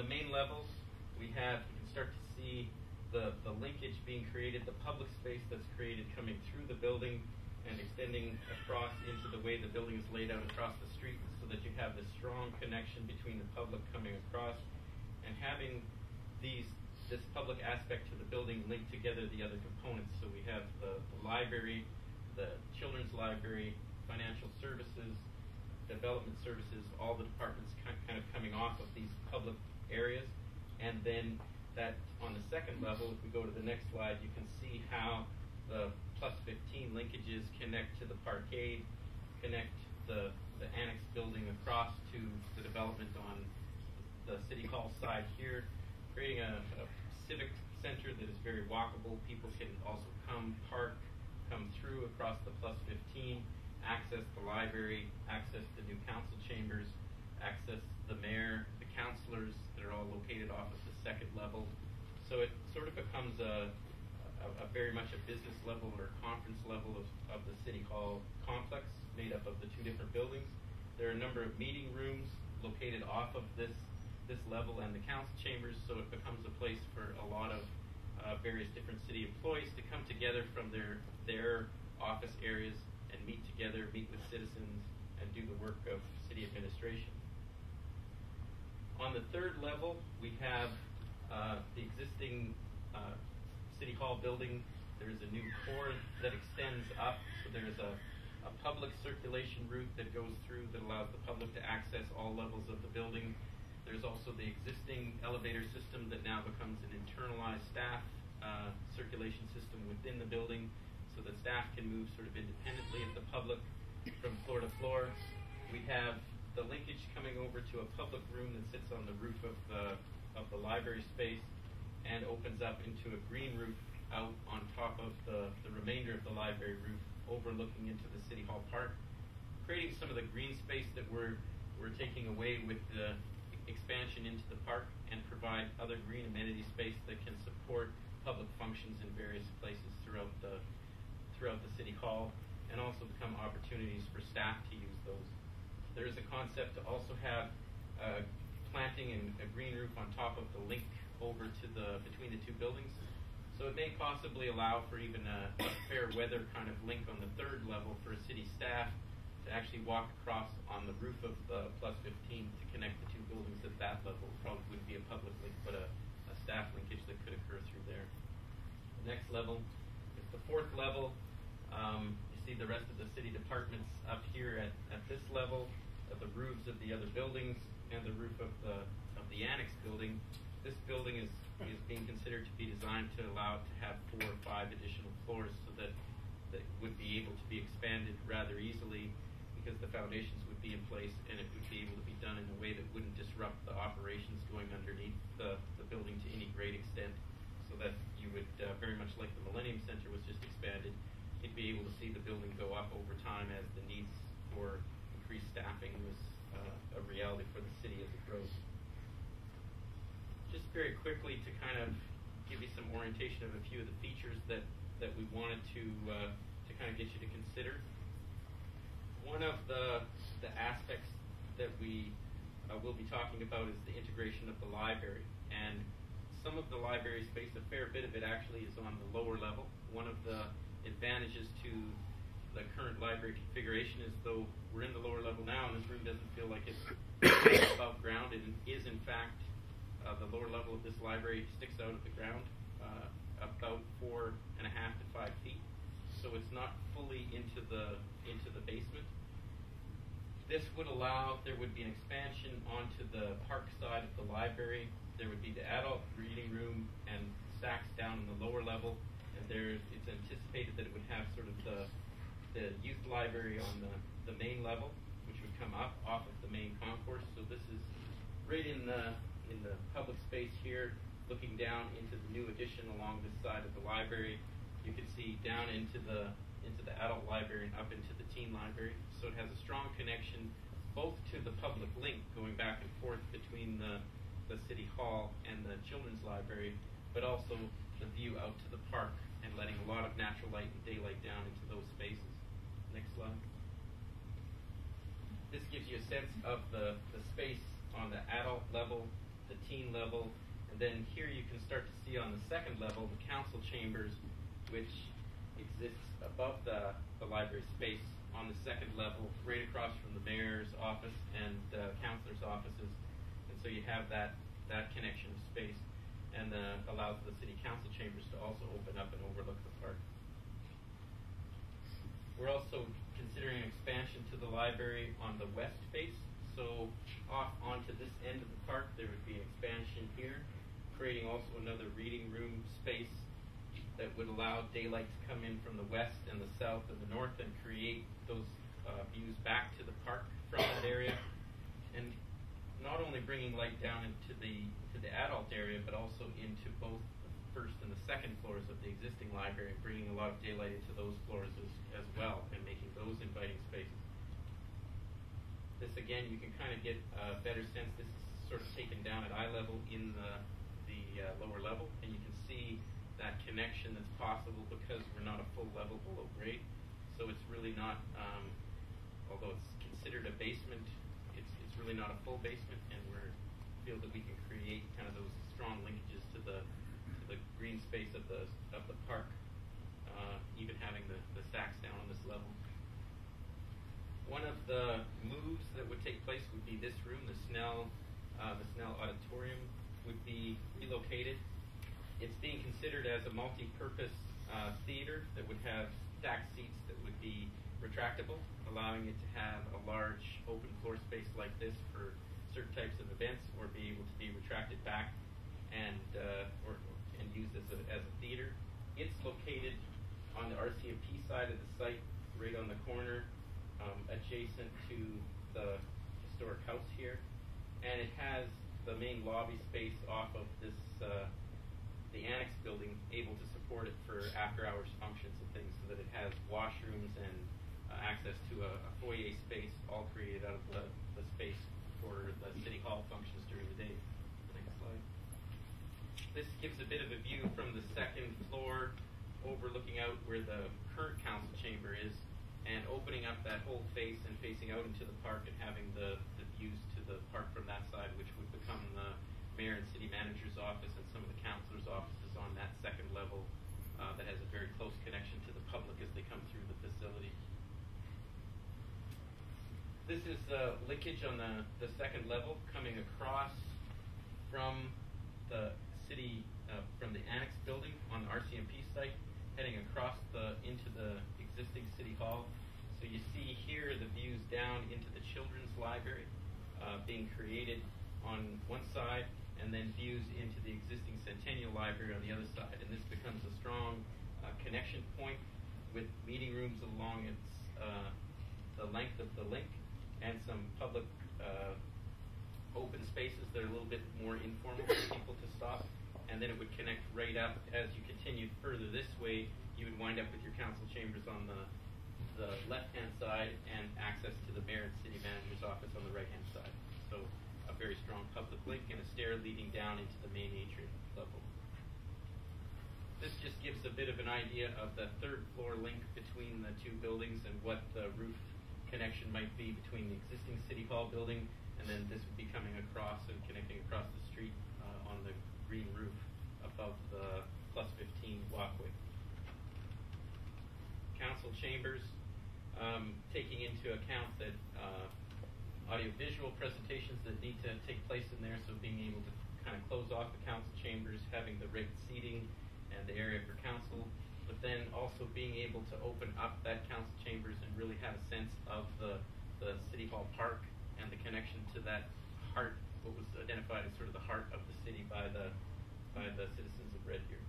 main level, you can start to see the linkage being created, the public space that's created coming through the building and extending across into the way the building is laid out across the street, so that you have this strong connection between the public coming across and having this public aspect to the building link together the other components. So we have the library, the children's library, financial services, development services, all the departments kind of coming off of these public areas. And then that on the second level, if we go to the next slide, you can see how the plus 15 linkages connect to the parkade, connect the annex building across to the development on the City Hall side here, creating a civic center that is very walkable. People can also come through across the plus 15, access the library, access the new council chambers, access the mayor, the councilors that are all located off of the second level. So it sort of becomes a very much a business level or conference level of the City Hall complex, made up of the two different buildings. There are a number of meeting rooms located off of this level and the council chambers, so it becomes a place for a lot of various different city employees to come together from their office areas and meet together, meet with citizens, and do the work of city administration. On the third level, we have the existing City Hall building. There's a new core that extends up, so there's a public circulation route that goes through that allows the public to access all levels of the building. There's also the existing elevator system that now becomes an internalized staff circulation system within the building, so that staff can move sort of independently of the public from floor to floor. We have the linkage coming over to a public room that sits on the roof of the library space and opens up into a green roof out on top of the remainder of the library roof, overlooking into the City Hall Park, creating some of the green space that we're taking away with the expansion into the park, and provide other green amenity space that can support public functions in various places throughout the City Hall, and also become opportunities for staff to use those. There is a concept to also have planting and a green roof on top of the link over to between the two buildings. So it may possibly allow for even a fair weather kind of link on the third level for a city staff to actually walk across on the roof of the plus 15 to connect the two buildings at that level. Probably wouldn't be a public link, but a staff linkage that could occur through there. The next level is the fourth level. You see the rest of the city departments up here at this level, the roofs of the other buildings, and the roof of the annex building. This building is being considered to be designed to allow it to have 4 or 5 additional floors, so that would be able to be expanded rather easily, because the foundations would be in place and it would be able to be done in a way that wouldn't disrupt the operations going underneath the building to any great extent, so that you would, very much like the Millennium Center was just expanded, you'd be able to see the building go up over time as the needs for increased staffing was a reality for the city as it grows. Just very quickly to kind of give you some orientation of a few of the features that we wanted to kind of get you to consider. One of the aspects that we will be talking about is the integration of the library. And some of the library space, a fair bit of it actually is on the lower level. One of the advantages to the current library configuration is, though we're in the lower level now and this room doesn't feel like it's above ground, it is in fact the lower level of this library sticks out of the ground about 4.5 to 5 feet, so it's not fully into the basement. This would allow, there would be an expansion onto the park side of the library. There would be the adult reading room and stacks down in the lower level, and it's anticipated that it would have sort of the youth library on the main level, which would come up off of the main concourse. So this is right in the public space here, looking down into the new addition along this side of the library. You can see down into the adult library and up into the teen library. So it has a strong connection both to the public link going back and forth between the City Hall and the children's library, but also the view out to the park and letting a lot of natural light and daylight down into those spaces. Next slide. This gives you a sense of the space on the adult level the teen level. And then here you can start to see on the second level the council chambers, which exists above the library space on the second level, right across from the mayor's office and councilors' offices. And so you have that connection of space, and allows the city council chambers to also open up and overlook the park. We're also considering an expansion to the library on the west face. So off onto this end of the park, there would be an expansion here, creating also another reading room space that would allow daylight to come in from the west and the south and the north and create those views back to the park from that area. And not only bringing light down into the adult area, but also into both the first and the second floors of the existing library, bringing a lot of daylight into those floors as well, and making those inviting spaces. This again, you can kind of get a better sense. This is sort of taken down at eye level in the lower level, and you can see that connection that's possible because we're not a full level below grade. So it's really not, although it's considered a basement, it's really not a full basement, and we feel that we can create kind of those strong linkages to the green space of the park, even having the stacks down on this level. One of the moves that would take place would be this room, the Snell Auditorium would be relocated. It's being considered as a multi-purpose theater that would have stacked seats that would be retractable, allowing it to have a large open floor space like this for certain types of events, or be able to be retracted back and used as a theater. It's located on the RCMP side of the site, right on the corner, adjacent to the historic house here, and it has the main lobby space off of this the annex building, able to support it for after-hours functions and things, so that it has washrooms and access to a foyer space, all created out of the space for the city hall functions during the day. Next slide. This gives a bit of a view from the second floor, overlooking out where the current council chamber is, and opening up that whole face and facing out into the park, and having the views to the park from that side, which would become the mayor and city manager's office and some of the councilors' offices on that second level, that has a very close connection to the public as they come through the facility. This is linkage on the second level, coming across from the city, from the annex building on the RCMP site, heading across into the existing city hall. So you see here the views down into the children's library being created on one side, and then views into the existing Centennial Library on the other side. And this becomes a strong connection point with meeting rooms along the length of the link, and some public open spaces that are a little bit more informal for people to stop. And then it would connect right up. As you continue further this way, you would wind up with your council chambers on the left-hand side, and access to the mayor and city manager's office on the right-hand side. So a very strong public link, and a stair leading down into the main atrium level. This just gives a bit of an idea of the third floor link between the two buildings, and what the roof connection might be between the existing city hall building, and then this would be coming across and connecting across the street on the green roof above the +15 walkway. Council chambers, taking into account that audiovisual presentations that need to take place in there, so being able to kind of close off the council chambers, having the rigged seating and the area for council, but then also being able to open up that council chambers and really have a sense of the City Hall Park and the connection to that heart, what was identified as sort of the heart of the city by the citizens of Red Deer.